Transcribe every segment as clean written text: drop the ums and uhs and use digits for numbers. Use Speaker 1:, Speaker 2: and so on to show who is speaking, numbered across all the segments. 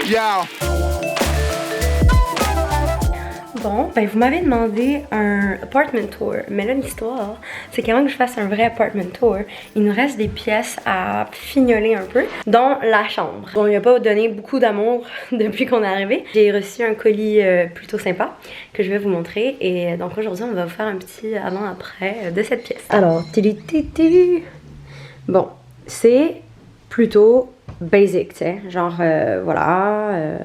Speaker 1: Yeah.
Speaker 2: Bon, ben vous m'avez demandé un apartment tour, mais là l'histoire, c'est qu'avant que je fasse un vrai apartment tour, il nous reste des pièces à fignoler un peu, dont la chambre. Bon, il n'a pas donné beaucoup d'amour depuis qu'on est arrivé. J'ai reçu un colis plutôt sympa que je vais vous montrer, et donc aujourd'hui on va vous faire un petit avant-après de cette pièce. Alors, bon, c'est plutôt basic, tu sais, genre voilà.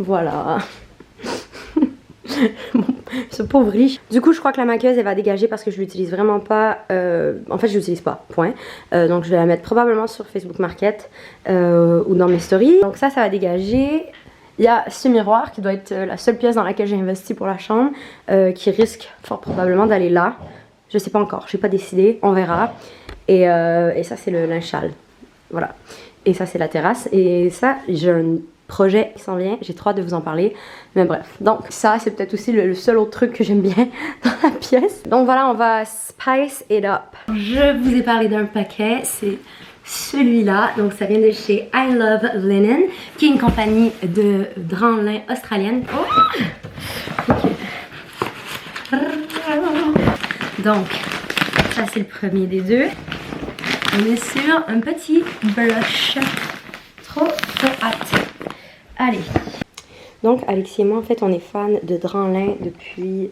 Speaker 2: Voilà. Ce pauvre lit. Du coup, je crois que la maquilleuse, elle va dégager parce que je l'utilise vraiment pas. En fait, je l'utilise pas, point. Donc, je vais la mettre probablement sur Facebook Market ou dans mes stories. Donc, ça va dégager. Il y a ce miroir qui doit être la seule pièce dans laquelle j'ai investi pour la chambre, qui risque fort probablement d'aller là. Je sais pas encore, j'ai pas décidé, on verra. Et ça, c'est le linge sale. Voilà. Et ça, c'est la terrasse. Et ça, j'ai un projet qui s'en vient, j'ai trop hâte de vous en parler, mais bref, donc ça c'est peut-être aussi le seul autre truc que j'aime bien dans la pièce. Donc voilà, on va spice it up. Je vous ai parlé d'un paquet, c'est celui-là, donc ça vient de chez I Love Linen, qui est une compagnie de drap en lin australienne. Oh! Okay. Donc ça c'est le premier des deux. On est sur un petit blush, trop hâte. Allez. Donc Alexis et moi en fait on est fans de drap en lin depuis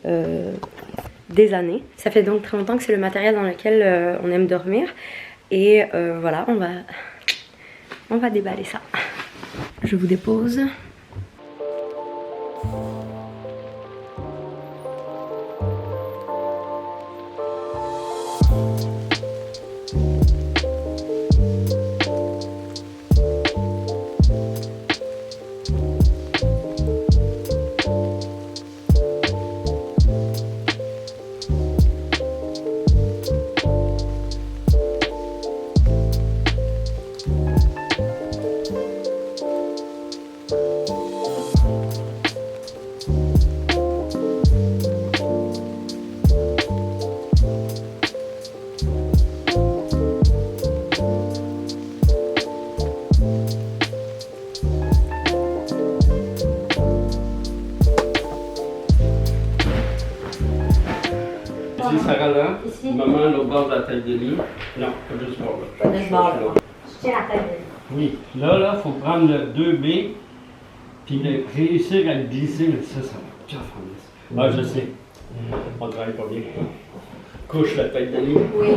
Speaker 2: des années. Ça fait donc très longtemps que c'est le matériel dans lequel on aime dormir. Et voilà, on va déballer ça. Je vous dépose.
Speaker 3: Ici, Sarah là.
Speaker 2: Ici.
Speaker 3: Maman, l'autre bord de la tête de lit. Non, pas de ce bord là.
Speaker 2: Pas de ce bord là. Je tiens la tête de lit.
Speaker 3: Oui, là, il faut prendre le 2B, puis réussir à le glisser, mais ça va. Tiens, ah, je sais. On travaille pas bien. Couche la tête de lit.
Speaker 2: Oui.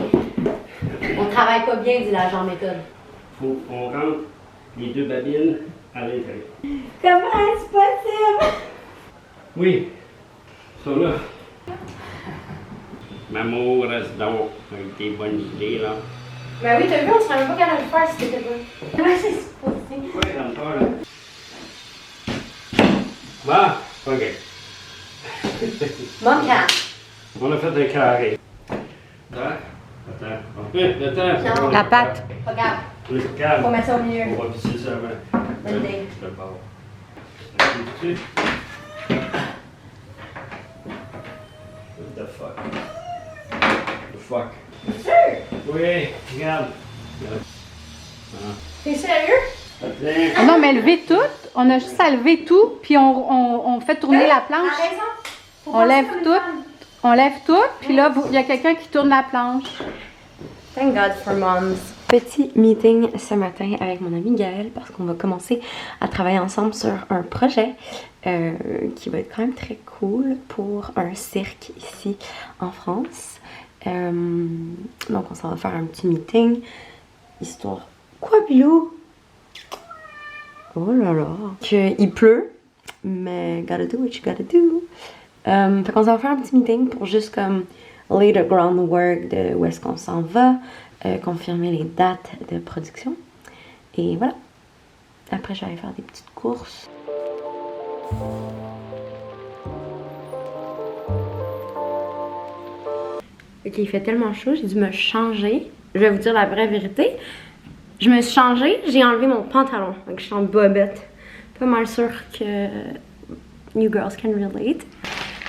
Speaker 2: On travaille pas bien, dit l'agent méthode.
Speaker 3: Faut qu'on rentre les deux babines à l'intérieur.
Speaker 2: Comment est-ce possible?
Speaker 3: Oui, ça là. Maman, reste donc avec tes bonnes idées là.
Speaker 2: Ben oui, t'as vu, on serait même pas capable de le faire si t'étais pas. Comment c'est supposé?
Speaker 3: Oui, comme ça là. Bon, ok.
Speaker 2: Mon cas.
Speaker 3: On a fait un carré. Attends.
Speaker 2: La patte. Pas grave.
Speaker 3: Le calme.
Speaker 2: Faut mettre ça au milieu.
Speaker 3: On va pisser ça avant.
Speaker 2: Bonne idée.
Speaker 3: Je te parle. What the fuck? The fuck?
Speaker 2: Sûr?
Speaker 3: Oui, regarde.
Speaker 2: T'es sérieux?
Speaker 4: Ah non, mais lever tout, on a juste à lever tout, puis on fait tourner la planche.
Speaker 2: T'as raison. Faut
Speaker 4: On
Speaker 2: penser
Speaker 4: lève
Speaker 2: comme une
Speaker 4: tout,
Speaker 2: femme.
Speaker 4: on lève tout, puis là, il y a quelqu'un qui tourne la planche.
Speaker 2: Thank God for moms. Petit meeting ce matin avec mon ami Gaël parce qu'on va commencer à travailler ensemble sur un projet qui va être quand même très cool pour un cirque ici en France. Donc on s'en va faire un petit meeting, histoire... Quoi, Bilou? Oh là là. Il pleut, mais gotta do what you gotta do. Fait qu'on s'en va faire un petit meeting pour juste comme lay the groundwork de où est-ce qu'on s'en va, confirmer les dates de production. Et voilà. Après, je vais aller faire des petites courses. Ok, il fait tellement chaud, j'ai dû me changer. Je vais vous dire la vraie vérité. Je me suis changée, j'ai enlevé mon pantalon. Donc je suis en bobette. Pas mal sûre que you girls can relate.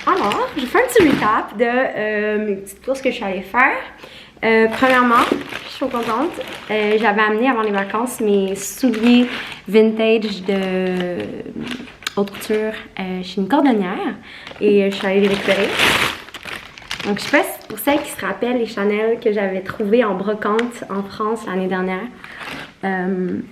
Speaker 2: Alors, je fais un petit recap de mes petites courses que je suis allée faire. Premièrement, je suis trop contente. J'avais amené avant les vacances mes souliers vintage de haute couture chez une cordonnière et je suis allée les récupérer. Donc je sais pas si pour celles qui se rappellent les Chanel que j'avais trouvées en brocante en France l'année dernière. Elles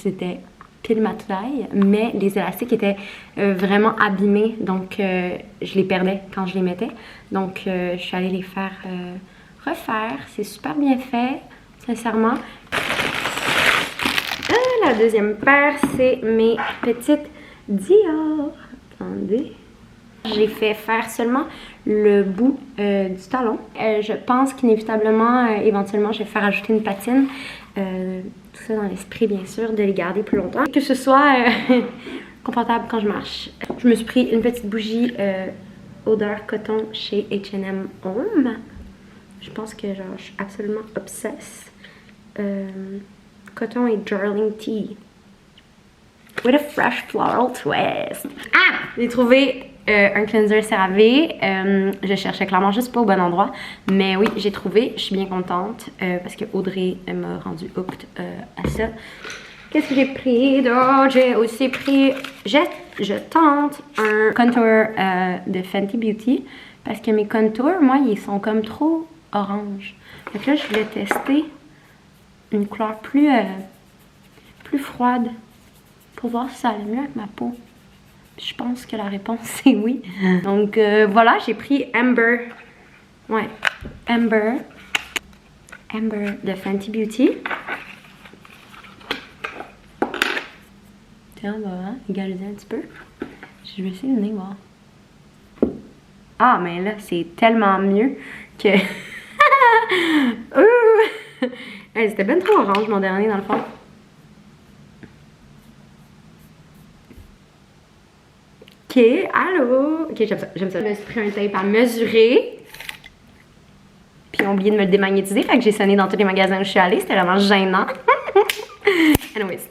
Speaker 2: étaient pile ma taille, mais les élastiques étaient vraiment abîmés, donc je les perdais quand je les mettais. Donc je suis allée les faire refaire. C'est super bien fait, sincèrement. La deuxième paire, c'est mes petites Dior. Attendez. J'ai fait faire seulement le bout du talon. Je pense qu'inévitablement, éventuellement, je vais faire ajouter une patine. Tout ça dans l'esprit, bien sûr, de les garder plus longtemps. Que ce soit confortable quand je marche. Je me suis pris une petite bougie odeur coton chez H&M Home. Je pense que genre, je suis absolument obsesse. Coton et Darling Tea. With a fresh floral twist. Ah! J'ai trouvé un cleanser CeraVe. Je cherchais clairement juste pas au bon endroit. Mais oui, j'ai trouvé. Je suis bien contente parce que Audrey m'a rendu hooked à ça. Qu'est-ce que j'ai pris d'autre? J'ai aussi pris, je tente un contour de Fenty Beauty. Parce que mes contours, moi, ils sont comme trop orange. Donc là, je voulais tester une couleur plus froide pour voir si ça allait mieux avec ma peau. Je pense que la réponse c'est oui. Donc voilà, j'ai pris Amber. Ouais, Amber de Fenty Beauty. Tiens, on va égaliser un petit peu. Je vais essayer de venir voir. Ah, mais là, c'est tellement mieux que... Hey, c'était bien trop orange mon dernier dans le fond. Ok, allô? Ok, j'aime ça, j'aime ça. Je me suis pris un tape à mesurer. Puis ils ont oublié de me le démagnétiser, fait que j'ai sonné dans tous les magasins où je suis allée. C'était vraiment gênant. Anyways.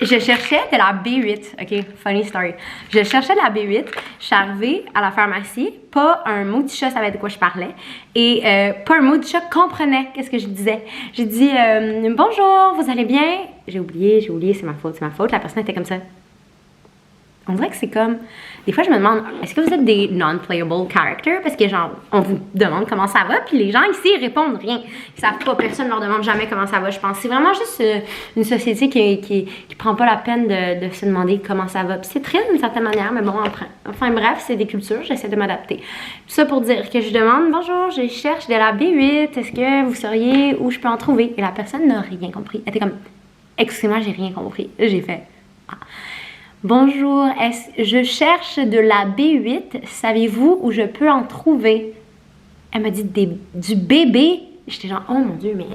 Speaker 2: Je cherchais de la B8, ok, funny story. Je cherchais de la B8, je suis arrivée à la pharmacie, pas un mot du chat savait de quoi je parlais, et pas un mot du chat comprenait qu'est-ce que je disais. J'ai dit bonjour, vous allez bien? J'ai oublié, c'est ma faute. La personne était comme ça. On dirait que c'est comme... Des fois, je me demande, est-ce que vous êtes des non-playable characters? Parce que, genre, on vous demande comment ça va, puis les gens ici, ils répondent rien. Ils savent pas, personne ne leur demande jamais comment ça va, je pense. C'est vraiment juste une société qui prend pas la peine de se demander comment ça va. Puis c'est triste d'une certaine manière, mais bon, enfin bref, c'est des cultures, j'essaie de m'adapter. Tout ça pour dire que je demande, bonjour, je cherche de la B8, est-ce que vous sauriez où je peux en trouver? Et la personne n'a rien compris. Elle était comme, excusez-moi, j'ai rien compris. J'ai fait, ah. Bonjour, je cherche de la B8, savez-vous où je peux en trouver? Elle m'a dit du bébé. J'étais genre, oh mon Dieu, mais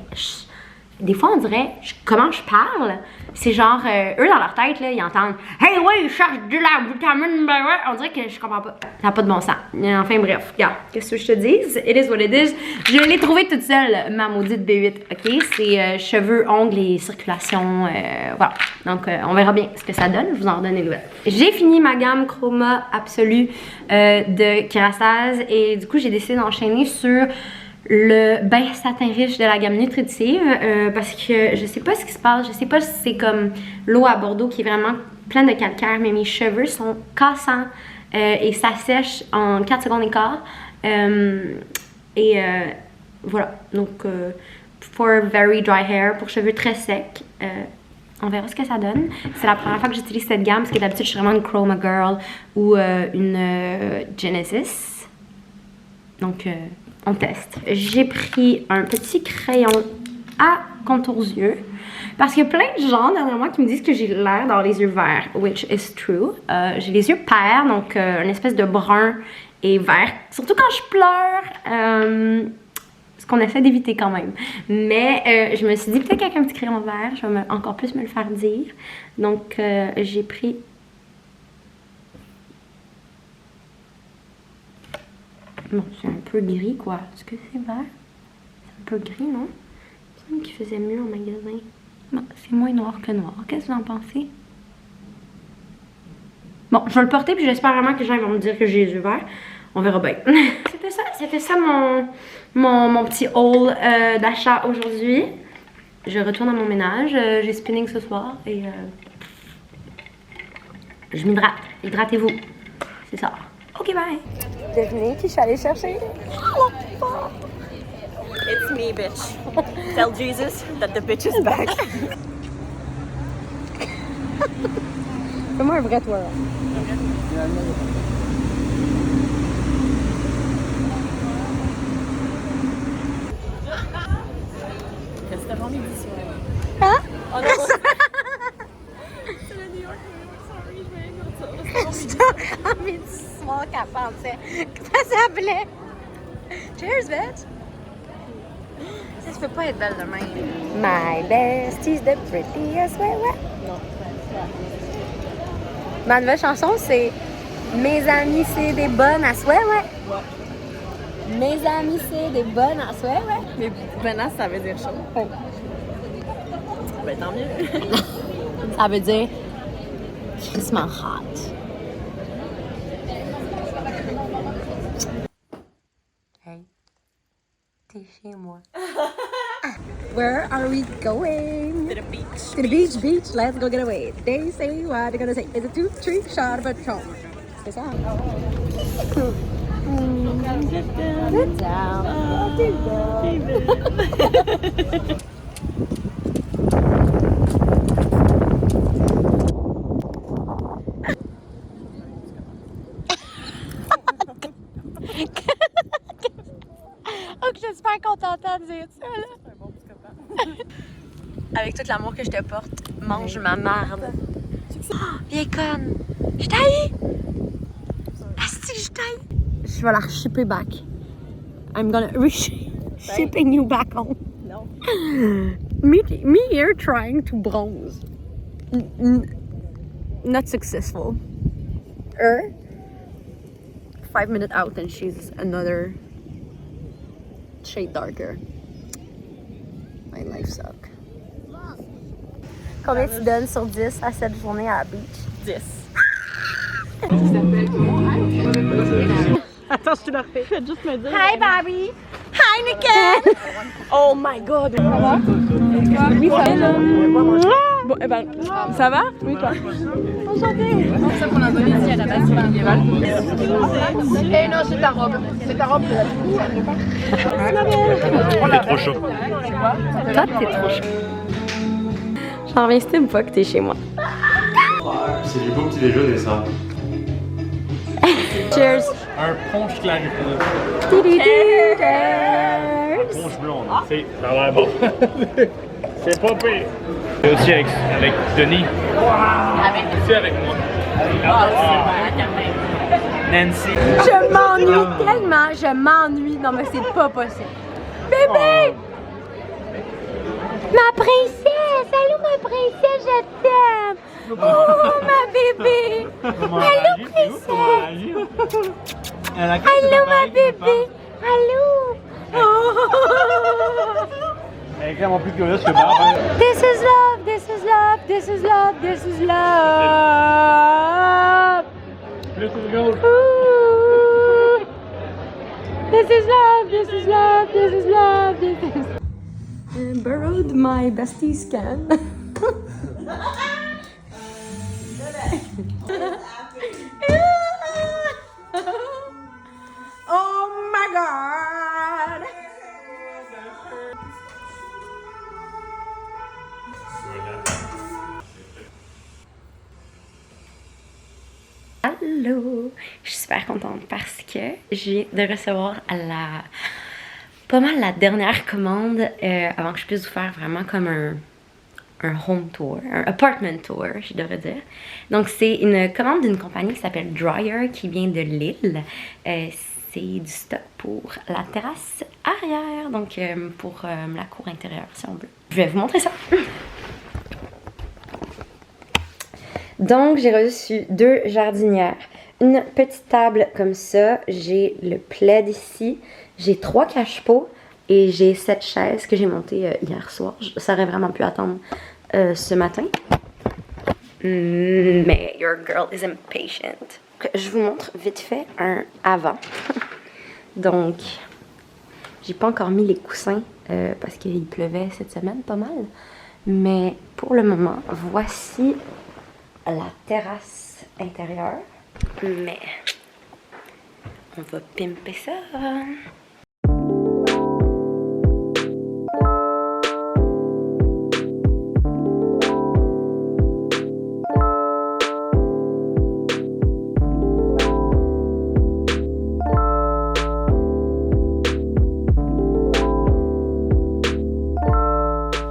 Speaker 2: des fois on dirait, comment je parle? C'est genre, eux dans leur tête, là, ils entendent, hey ouais, ils cherchent de la vitamine B8. On dirait que je comprends pas. Ça n'a pas de bon sens. Enfin bref, regarde, qu'est-ce que je te dis? It is what it is. Je l'ai trouvée toute seule, ma maudite B8, ok? C'est cheveux, ongles et circulation, voilà. Donc on verra bien ce que ça donne, je vous en redonne des nouvelles. J'ai fini ma gamme Chroma Absolue de Kerastase et du coup j'ai décidé d'enchaîner sur le bain satin riche de la gamme nutritive parce que je sais pas ce qui se passe, je sais pas si c'est comme l'eau à Bordeaux qui est vraiment pleine de calcaire, mais mes cheveux sont cassants et ça sèche en 4 secondes et quart voilà, donc for very dry hair, pour cheveux très secs, on verra ce que ça donne. C'est la première fois que j'utilise cette gamme parce que d'habitude je suis vraiment une Chroma Girl ou une Genesis, donc on teste. J'ai pris un petit crayon à contours yeux parce qu'il y a plein de gens dernièrement qui me disent que j'ai l'air d'avoir les yeux verts, which is true. J'ai les yeux pairs, donc une espèce de brun et vert, surtout quand je pleure, ce qu'on essaie d'éviter quand même. Mais je me suis dit peut-être qu'avec un petit crayon vert, je vais encore plus me le faire dire. Donc j'ai pris... Bon, c'est un peu gris, quoi. Est-ce que c'est vert? C'est un peu gris, non? Il me semble qu'il faisait mieux en magasin. Bon, c'est moins noir que noir. Qu'est-ce que vous en pensez? Bon, je vais le porter, puis j'espère vraiment que les gens vont me dire que j'ai les yeux verts. On verra bien. C'était ça mon petit haul d'achat aujourd'hui. Je retourne à mon ménage. J'ai spinning ce soir et je m'hydrate. Hydratez-vous. C'est ça. Ok, bye. Devinez qui je suis allée chercher?
Speaker 1: It's me, bitch. Tell Jesus that the bitch is back.
Speaker 2: Fais-moi un vrai tour.
Speaker 1: Qu'est-ce que t'as envie d'ici?
Speaker 2: Hein?
Speaker 1: Oh non! C'est le New York, sorry, je vais dire ça.
Speaker 2: J'ai envie de soir qu'elle pensait que ça s'appelait. Cheers, bitch!
Speaker 1: Ça, tu peux pas être belle de même.
Speaker 2: My bestie's the prettiest, ouais, ouais. Ma nouvelle chanson, c'est Mes amis, c'est des bonnes à souhait, ouais. Mes amis, c'est des bonnes à souhait, ouais.
Speaker 1: Mais menace, ça veut dire chaud.
Speaker 2: Oh.
Speaker 1: Ben tant mieux.
Speaker 2: Ça veut dire crissement hot. Hey, t'es chez moi. Where are we going?
Speaker 1: To the beach.
Speaker 2: To the beach, beach, let's go get away. They say what they're gonna say. It's a 2-3 shot of Patron. C'est ça. Sit down. Oh, j'espère qu'on t'entend dire ça, là.
Speaker 1: Avec tout l'amour que je te porte, mange ma marde.
Speaker 2: Oh, vieille conne. Je t'haïs. Asti, je t'haïs. Je vais la shipper back. I'm gonna shipping you back home.
Speaker 1: Non.
Speaker 2: Me here trying to bronze. Not successful. Her 5 minutes out and she's another shade darker. My life suck. Combien tu donnes sur 10 à cette journée à la beach?
Speaker 1: 10.
Speaker 2: Attends, je te la refais.
Speaker 1: Faites juste me dire.
Speaker 2: Hi, Barbie! Heineken!
Speaker 1: Oh my god!
Speaker 5: Ça va? Oui, ça va. Bon, eh ben, ça va? Oui, toi?
Speaker 2: Enchantée!
Speaker 1: C'est ça qu'on a donné ici à la base, c'est médiéval.
Speaker 5: Eh non, c'est ta robe. C'est ta robe.
Speaker 6: T'es trop chaud.
Speaker 2: Toi, t'es trop chaud. J'en reviens c'était pas que t'es chez moi.
Speaker 6: C'est du beau petit déjeuner, ça.
Speaker 2: Cheers!
Speaker 3: Un punch clair.
Speaker 2: Cheers!
Speaker 6: Ponche blonde.
Speaker 3: C'est, ça a l'air bon. C'est pas pire. Et aussi avec Denis. Aussi avec moi. Nancy.
Speaker 2: Je m'ennuie tellement, je m'ennuie. Non, mais c'est pas possible. Bébé! Ma princesse! Allô, ma princesse, je t'aime! Oh, ma bébé! Allô, princesse! Allô, ma bébé! Allô! Oh.
Speaker 3: Elle est clairement plus curieuse que Barbe.
Speaker 2: This is love, this is love, this is love, this is love!
Speaker 3: Plus de gauche.
Speaker 2: Ooh. This is love, this is love, this is love, this is... I borrowed my bestie scan. Oh my god! Allô! Je suis super contente parce que j'ai de recevoir pas mal la dernière commande avant que je puisse vous faire vraiment comme un home tour, un apartment tour, je devrais dire. Donc c'est une commande d'une compagnie qui s'appelle Dryer qui vient de Lille. C'est du stock pour la terrasse arrière, donc pour la cour intérieure si on veut. Je vais vous montrer ça. Donc j'ai reçu 2 jardinières, une petite table comme ça, j'ai le plaid ici, j'ai 3 cache-pots et j'ai 7 chaises que j'ai montées hier soir. Ça aurait vraiment pu attendre ce matin. Mais your girl is impatient. Je vous montre vite fait un avant. Donc, J'ai pas encore mis les coussins parce qu'il pleuvait cette semaine pas mal. Mais pour le moment, voici la terrasse intérieure. Mais on va pimper ça.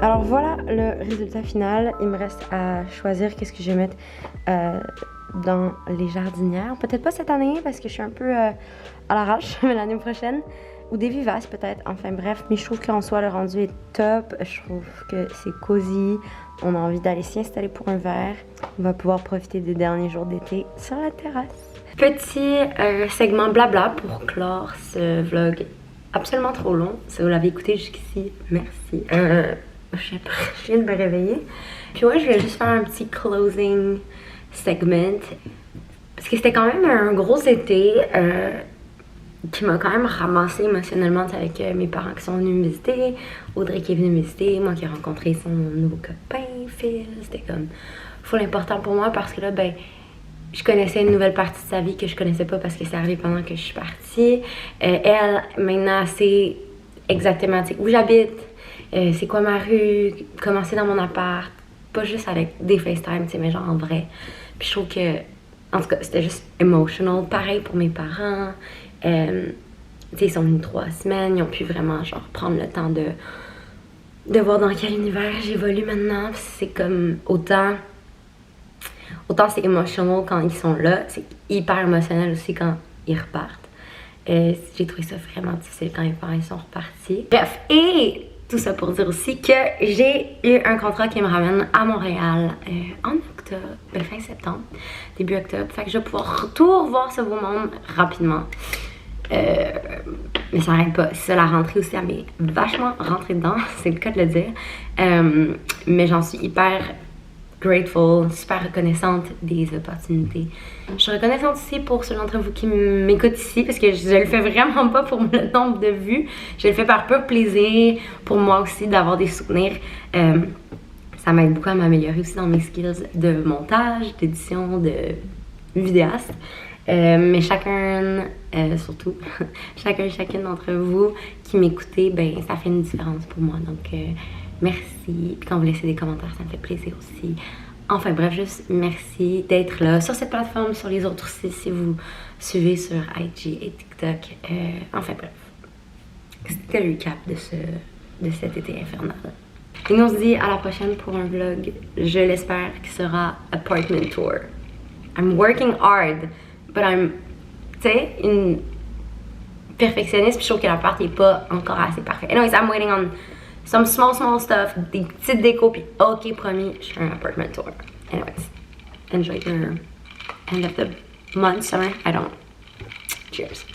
Speaker 2: Alors voilà le résultat final. Il me reste à choisir qu'est-ce que je vais mettre dans les jardinières. Peut-être pas cette année parce que je suis un peu à l'arrache, mais l'année prochaine. Ou des vivaces peut-être. Enfin bref, mais je trouve qu'en soi le rendu est top. Je trouve que c'est cosy. On a envie d'aller s'y installer pour un verre. On va pouvoir profiter des derniers jours d'été sur la terrasse. Petit segment blabla pour clore ce vlog absolument trop long. Si vous l'avez écouté jusqu'ici, merci. Je sais pas, je viens de me réveiller. Puis ouais, je vais juste faire un petit closing segment. Parce que c'était quand même un gros été qui m'a quand même ramassé émotionnellement avec mes parents qui sont venus me visiter, Audrey qui est venue me visiter, moi qui ai rencontré son nouveau copain, Phil. C'était comme full important pour moi parce que là, ben, je connaissais une nouvelle partie de sa vie que je connaissais pas parce que c'est arrivé pendant que je suis partie. Elle, maintenant, c'est exactement où j'habite. C'est quoi ma rue, comment c'est dans mon appart, pas juste avec des FaceTime, tu sais, mais genre en vrai. Puis je trouve que, en tout cas, c'était juste emotional. Pareil pour mes parents. Tu sais, ils sont venus 3 semaines, ils ont pu vraiment, genre, prendre le temps de voir dans quel univers j'évolue maintenant. C'est comme, autant c'est emotional quand ils sont là, c'est hyper émotionnel aussi quand ils repartent. J'ai trouvé ça vraiment difficile quand mes parents sont repartis. Bref, et tout ça pour dire aussi que j'ai eu un contrat qui me ramène à Montréal en octobre, fin septembre, début octobre. Fait que je vais pouvoir tout revoir ce beau monde rapidement. Mais ça n'arrête pas. C'est ça, la rentrée aussi, elle m'est vachement rentrée dedans, c'est le cas de le dire. Mais j'en suis hyper grateful, super reconnaissante des opportunités. Je suis reconnaissante aussi pour ceux d'entre vous qui m'écoutent ici parce que je le fais vraiment pas pour le nombre de vues. Je le fais par pur plaisir, pour moi aussi d'avoir des souvenirs. Ça m'aide beaucoup à m'améliorer aussi dans mes skills de montage, d'édition, de vidéaste. Mais chacun, surtout, chacune d'entre vous qui m'écoutez, ben ça fait une différence pour moi. Donc merci. Puis quand vous laissez des commentaires, ça me fait plaisir aussi. Enfin bref, juste merci d'être là sur cette plateforme, sur les autres aussi, si vous suivez sur IG et TikTok. Enfin bref, c'était le recap de cet été infernal. Et nous on se dit à la prochaine pour un vlog, je l'espère, qui sera apartment tour. I'm working hard, but I'm, tu sais, une perfectionniste, puis je trouve que l'appart n'est pas encore assez parfait. Anyways, I'm waiting on some small stuff, des petites décos, puis ok, promis, je fais un apartment tour. Anyways, enjoy your end of the month, summer, I don't. Cheers.